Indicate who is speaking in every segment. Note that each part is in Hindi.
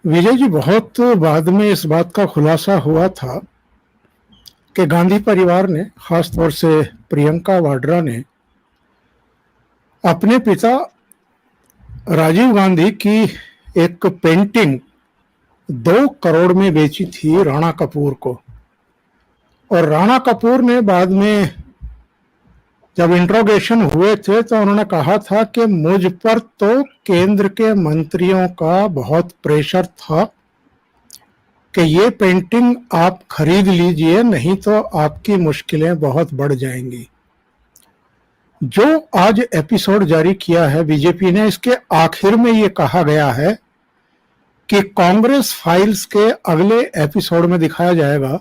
Speaker 1: विजय जी, बहुत बाद में इस बात का खुलासा हुआ था कि गांधी परिवार ने, खासतौर से प्रियंका वाड्रा ने, अपने पिता राजीव गांधी की एक पेंटिंग 2 करोड़ में बेची थी राणा कपूर को। और राणा कपूर ने बाद में जब इंट्रोगेशन हुए थे तो उन्होंने कहा था कि मुझ पर तो केंद्र के मंत्रियों का बहुत प्रेशर था कि ये पेंटिंग आप खरीद लीजिए, नहीं तो आपकी मुश्किलें बहुत बढ़ जाएंगी। जो आज एपिसोड जारी किया है बीजेपी ने, इसके आखिर में ये कहा गया है कि कांग्रेस फाइल्स के अगले एपिसोड में दिखाया जाएगा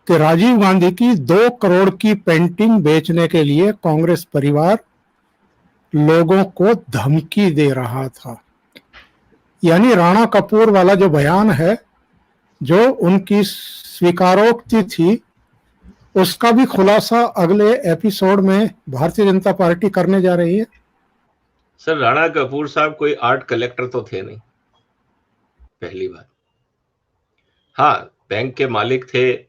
Speaker 1: कि राजीव गांधी की 2 करोड़ की पेंटिंग बेचने के लिए कांग्रेस परिवार लोगों को धमकी दे रहा था। यानी राणा कपूर वाला जो बयान है, जो उनकी स्वीकारोक्ति थी, उसका भी खुलासा अगले एपिसोड में भारतीय जनता पार्टी करने जा रही है।
Speaker 2: सर, राणा कपूर साहब कोई आर्ट कलेक्टर तो थे नहीं, पहली बात। हाँ, बैंक के मालिक थे।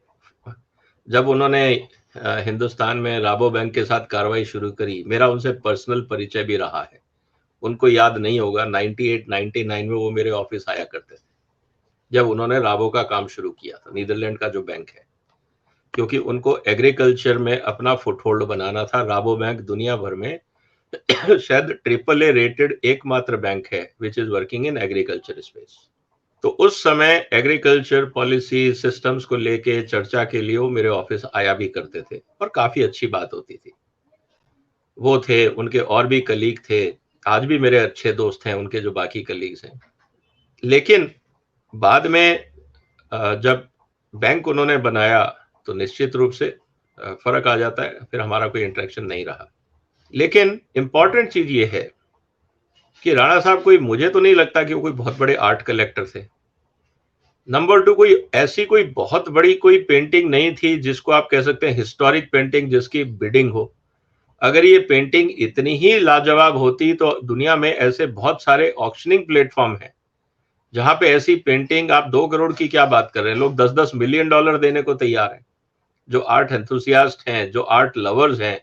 Speaker 2: जब उन्होंने हिंदुस्तान में राबो बैंक के साथ कार्रवाई शुरू करी, मेरा उनसे पर्सनल परिचय भी रहा है। उनको याद नहीं होगा, 98-99 में वो मेरे ऑफिस आया करते थे जब उन्होंने राबो का काम शुरू किया था, नीदरलैंड का जो बैंक है, क्योंकि उनको एग्रीकल्चर में अपना फुटहोल्ड बनाना था। राबो बैंक दुनिया भर में शायद AAA रेटेड एकमात्र बैंक है which is working in agriculture space. तो उस समय एग्रीकल्चर पॉलिसी सिस्टम्स को लेके चर्चा के लिए वो मेरे ऑफिस आया भी करते थे और काफी अच्छी बात होती थी। वो थे, उनके और भी कलीग थे, आज भी मेरे अच्छे दोस्त हैं उनके जो बाकी कलीग्स हैं। लेकिन बाद में जब बैंक उन्होंने बनाया तो निश्चित रूप से फर्क आ जाता है, फिर हमारा कोई इंटरेक्शन नहीं रहा। लेकिन इंपॉर्टेंट चीज ये है कि राणा साहब कोई, मुझे तो नहीं लगता कि वो कोई बहुत बड़े आर्ट कलेक्टर थे। नंबर 2, कोई ऐसी कोई बहुत बड़ी कोई पेंटिंग नहीं थी जिसको आप कह सकते हैं हिस्टोरिक पेंटिंग जिसकी बिडिंग हो। अगर ये पेंटिंग इतनी ही लाजवाब होती तो दुनिया में ऐसे बहुत सारे ऑक्शनिंग प्लेटफॉर्म हैं जहां पे ऐसी पेंटिंग, आप 2 करोड़ की क्या बात कर रहे हैं, लोग $10-10 मिलियन देने को तैयार हैं। जो आर्ट एंथुसियास्ट हैं, जो आर्ट लवर्स हैं,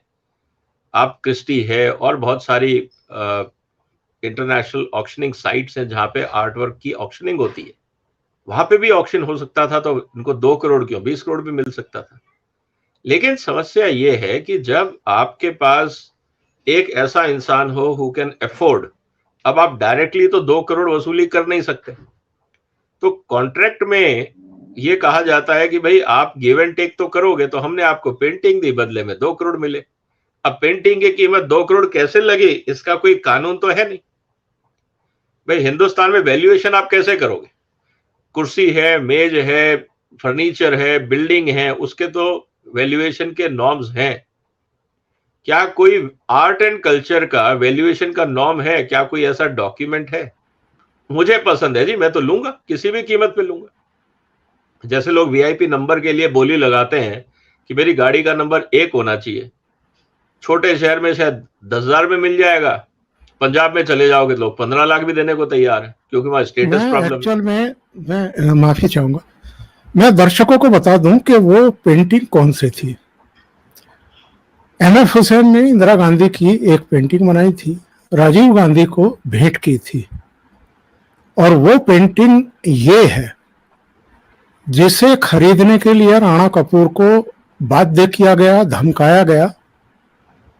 Speaker 2: आप क्रिस्टी है और बहुत सारी इंटरनेशनल ऑक्शनिंग साइट्स हैं जहां पे आर्ट वर्क की ऑक्शनिंग होती है, वहां पे भी ऑक्शन हो सकता था तो इनको 2 करोड़ क्यों, 20 करोड़ भी मिल सकता था। लेकिन समस्या ये है कि जब आपके पास एक ऐसा इंसान हो हु कैन अफोर्ड, अब आप डायरेक्टली तो 2 करोड़ वसूली कर नहीं सकते, तो कॉन्ट्रैक्ट में ये कहा जाता है कि भाई आप गिव एंड टेक तो करोगे, तो हमने आपको पेंटिंग दी, बदले में 2 करोड़ मिले। अब पेंटिंग की कीमत 2 करोड़ कैसे लगी, इसका कोई कानून तो है नहीं। भाई हिंदुस्तान में वैल्यूएशन आप कैसे करोगे? कुर्सी है, मेज है, फर्नीचर है, बिल्डिंग है, उसके तो वैल्यूएशन के नॉर्म्स हैं। क्या कोई आर्ट एंड कल्चर का वैल्यूएशन का नॉर्म है? क्या कोई ऐसा डॉक्यूमेंट है? मुझे पसंद है जी, मैं तो लूंगा, किसी भी कीमत पे लूंगा। जैसे लोग वीआईपी नंबर के लिए बोली लगाते हैं कि मेरी गाड़ी का नंबर 1 होना चाहिए, छोटे शहर में शायद 10,000 में मिल जाएगा, पंजाब में चले जाओगे तो लोग 15 लाख भी देने को तैयार है, क्योंकि वहां स्टेटस प्रॉब्लम।
Speaker 1: एक्चुअल में मैं माफी चाहूंगा, मैं दर्शकों को बता दूं कि वो पेंटिंग कौन सी थी। एमएफ हुसैन ने इंदिरा गांधी की एक पेंटिंग बनाई थी, राजीव गांधी को भेंट की थी, और वो पेंटिंग ये है जिसे खरीदने के लिए राणा कपूर को बाध्य किया गया, धमकाया गया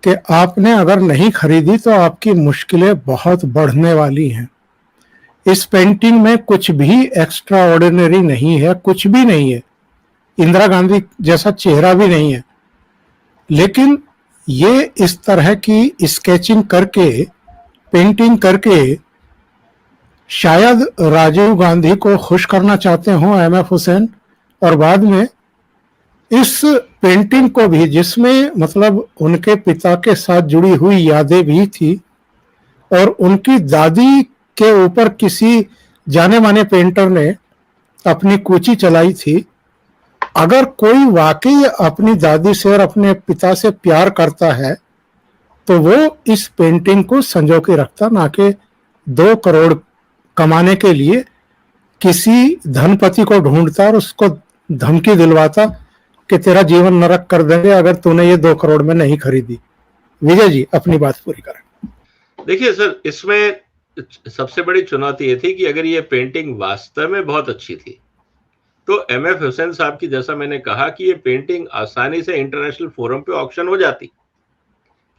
Speaker 1: कि आपने अगर नहीं खरीदी तो आपकी मुश्किलें बहुत बढ़ने वाली हैं। इस पेंटिंग में कुछ भी एक्स्ट्रा ऑर्डिनरी नहीं है, कुछ भी नहीं है, इंदिरा गांधी जैसा चेहरा भी नहीं है, लेकिन ये इस तरह की स्केचिंग करके, पेंटिंग करके शायद राजीव गांधी को खुश करना चाहते हों एमएफ हुसैन, और बाद में इस पेंटिंग को भी, जिसमें मतलब उनके पिता के साथ जुड़ी हुई यादें भी थी और उनकी दादी के ऊपर किसी जाने माने पेंटर ने अपनी कूची चलाई थी। अगर कोई वाकई अपनी दादी से और अपने पिता से प्यार करता है तो वो इस पेंटिंग को संजो के रखता, ना कि 2 करोड़ कमाने के लिए किसी धनपति को ढूंढता और उसको धमकी दिलवाता कि तेरा जीवन नरक कर देंगे अगर तूने ये 2 करोड़ में नहीं खरीदी। विजय जी अपनी बात पूरी करें।
Speaker 2: देखिए सर, इसमें सबसे बड़ी चुनौती ये थी कि अगर ये पेंटिंग वास्तव में बहुत अच्छी थी तो एमएफ हुसैन साहब की, जैसा मैंने कहा, कि ये पेंटिंग आसानी से इंटरनेशनल फोरम पे ऑक्शन हो जाती,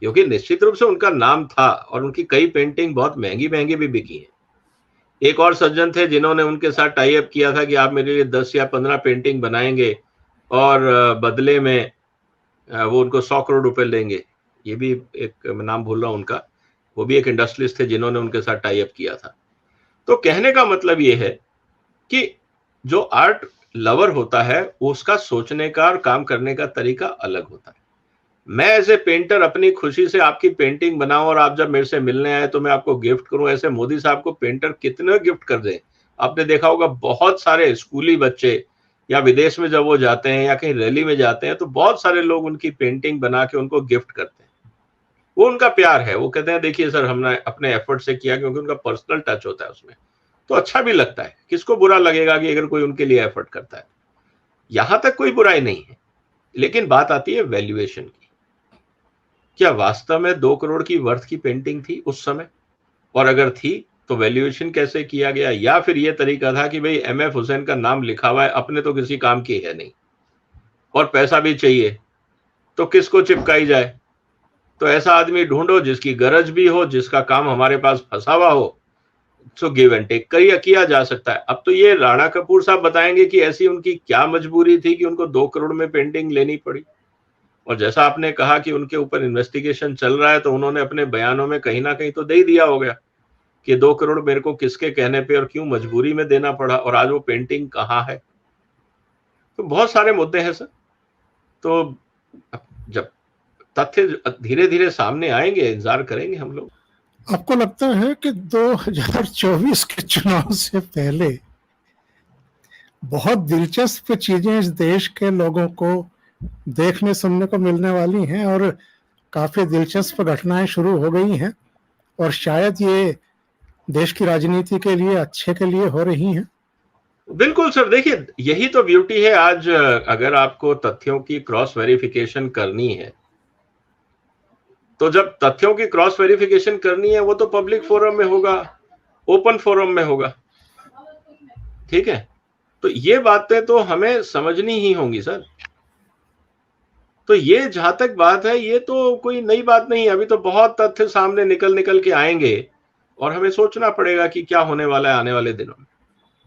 Speaker 2: क्योंकि निश्चित रूप से उनका नाम था और उनकी कई पेंटिंग बहुत महंगी महंगी भी बिकी हैं। एक और सज्जन थे जिन्होंने उनके साथ टाई अप किया था कि आप मेरे लिए 10 या 15 पेंटिंग बनाएंगे और बदले में वो उनको 100 करोड़ रुपए लेंगे। ये भी एक, मैं नाम भूल रहा हूं उनका, वो भी एक इंडस्ट्रियलिस्ट थे जिन्होंने उनके साथ टाई अप किया था। तो कहने का मतलब ये है कि जो आर्ट लवर होता है उसका सोचने का और काम करने का तरीका अलग होता है। मैं एज ए पेंटर अपनी खुशी से आपकी पेंटिंग बनाऊं और आप जब मेरे से मिलने आए तो मैं आपको गिफ्ट करूं, ऐसे मोदी साहब को पेंटर कितने गिफ्ट कर दें। आपने देखा होगा बहुत सारे स्कूली बच्चे या विदेश में जब वो जाते हैं या कहीं रैली में जाते हैं तो बहुत सारे लोग उनकी पेंटिंग बना के उनको गिफ्ट करते हैं। वो उनका प्यार है, वो कहते हैं देखिए सर हमने अपने एफर्ट से किया, क्योंकि उनका पर्सनल टच होता है उसमें, तो अच्छा भी लगता है। किसको बुरा लगेगा कि अगर कोई उनके लिए एफर्ट करता है। यहां तक कोई बुराई नहीं है, लेकिन बात आती है वैल्यूएशन की। क्या वास्तव में 2 करोड़ की वर्थ की पेंटिंग थी उस समय, और अगर थी तो वैल्यूएशन कैसे किया गया, या फिर यह तरीका था कि भाई एमएफ हुसैन का नाम लिखा हुआ है, अपने तो किसी काम की है नहीं और पैसा भी चाहिए तो किसको चिपकाई जाए, तो ऐसा आदमी ढूंढो जिसकी गरज भी हो, जिसका काम हमारे पास फंसा हुआ हो, तो गिव एंड टेक किया जा सकता है। अब तो ये राणा कपूर साहब बताएंगे कि ऐसी उनकी क्या मजबूरी थी कि उनको 2 करोड़ में पेंटिंग लेनी पड़ी। और जैसा आपने कहा कि उनके ऊपर इन्वेस्टिगेशन चल रहा है, तो उन्होंने अपने बयानों में कहीं ना कहीं तो दे ही दिया होगा कि 2 करोड़ मेरे को किसके कहने पे और क्यों मजबूरी में देना पड़ा, और आज वो पेंटिंग कहाँ है। तो बहुत सारे मुद्दे हैं सर। तो जब तथ्य धीरे धीरे सामने आएंगे, इंतजार करेंगे हम लोग।
Speaker 1: आपको लगता है कि 2024 के चुनाव से पहले बहुत दिलचस्प चीजें इस देश के लोगों को देखने सुनने को मिलने वाली हैं और काफी दिलचस्प घटनाएं शुरू हो गई हैं, और शायद ये देश की राजनीति के लिए अच्छे के लिए हो रही हैं?
Speaker 2: बिल्कुल सर, देखिए यही तो ब्यूटी है। आज अगर आपको तथ्यों की क्रॉस वेरिफिकेशन करनी है, तो जब तथ्यों की क्रॉस वेरिफिकेशन करनी है वो तो पब्लिक फोरम में होगा, ओपन फोरम में होगा, ठीक है। तो ये बातें तो हमें समझनी ही होंगी सर। तो ये जहां तक बात है, ये तो कोई नई बात नहीं है। अभी तो बहुत तथ्य सामने निकल के आएंगे और हमें सोचना पड़ेगा कि क्या होने वाला है आने वाले दिनों में।